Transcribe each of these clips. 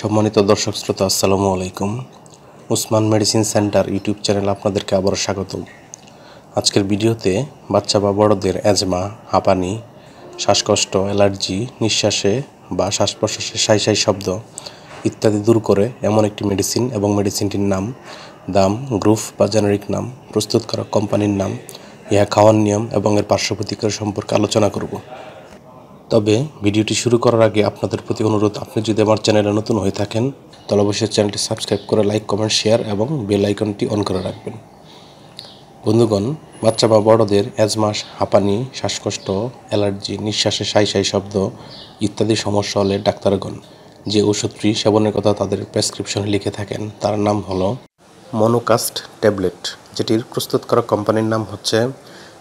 সম্মানিত দর্শক শ্রোতা, আসসালামু আলাইকুম। উসমান মেডিসিন সেন্টার ইউটিউব চ্যানেলে আপনাদেরকে আবারও স্বাগত। আজকের ভিডিওতে বাচ্চা বা বড়দের অ্যাজমা, হাঁপানি, শ্বাসকষ্ট, অ্যালার্জি, নিঃশ্বাসে বা শ্বাস প্রশ্বাসে সাই সাই শব্দ ইত্যাদি দূর করে এমন একটি মেডিসিন এবং মেডিসিনটির নাম, দাম, গ্রুপ বা জেনারিক নাম, প্রস্তুতকারক কোম্পানির নাম, ইহা খাওয়ার নিয়ম এবং এর পার্শ্ব প্রতিক্রিয়া সম্পর্কে আলোচনা করব। তবে ভিডিওটি শুরু করার আগে আপনাদের প্রতি অনুরোধ, আপনি যদি আমার চ্যানেলে নতুন হয়ে থাকেন তাহলে অবশ্যই চ্যানেলটি সাবস্ক্রাইব করে লাইক, কমেন্ট, শেয়ার এবং বেল আইকনটি অন করে রাখবেন। বন্ধুগণ, বাচ্চা বা বড়দের অ্যাজমা, হাঁপানি, শ্বাসকষ্ট, অ্যালার্জি, নিঃশ্বাসে সাই সাই শব্দ ইত্যাদি সমস্যা হলে ডাক্তারগণ যে ওষুধটি সেবনের কথা তাদের প্রেসক্রিপশনে লিখে থাকেন তার নাম হলো মনোকাস্ট ট্যাবলেট, যেটির প্রস্তুতকারক কোম্পানির নাম হচ্ছে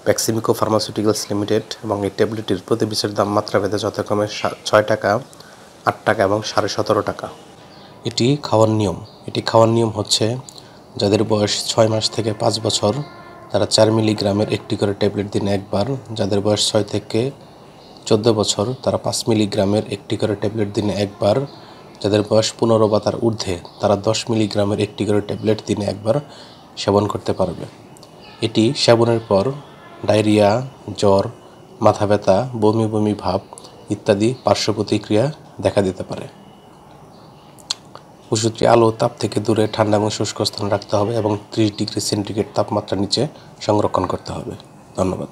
প্যাক্সিমিকো ফার্মাসিউটিক্যালস লিমিটেড এবং এই ট্যাবলেটটির প্রতি পিসের দাম মাত্রাভেদে যথাক্রমে 6 টাকা, 8 টাকা এবং 17.5 টাকা। এটি খাওয়ার নিয়ম হচ্ছে যাদের বয়স 6 মাস থেকে 5 বছর তারা 4 মিলিগ্রামের একটি করে ট্যাবলেট দিনে একবার, যাদের বয়স 6 থেকে 14 বছর তারা 5 মিলিগ্রামের একটি করে ট্যাবলেট দিনে একবার, যাদের বয়স 15 বা তার ঊর্ধ্বে তারা 10 মিলিগ্রামের একটি করে ট্যাবলেট দিনে একবার সেবন করতে পারবে। এটি সেবনের পর ডায়রিয়া, জ্বর, মাথা ব্যথা, বমি বমি ভাব ইত্যাদি পার্শ্ব প্রতিক্রিয়া দেখা দিতে পারে। ওষুধটি আলো তাপ থেকে দূরে ঠান্ডা এবং শুষ্ক স্থানে রাখতে হবে এবং 30 ডিগ্রি সেন্টিগ্রেড তাপমাত্রার নিচে সংরক্ষণ করতে হবে। ধন্যবাদ।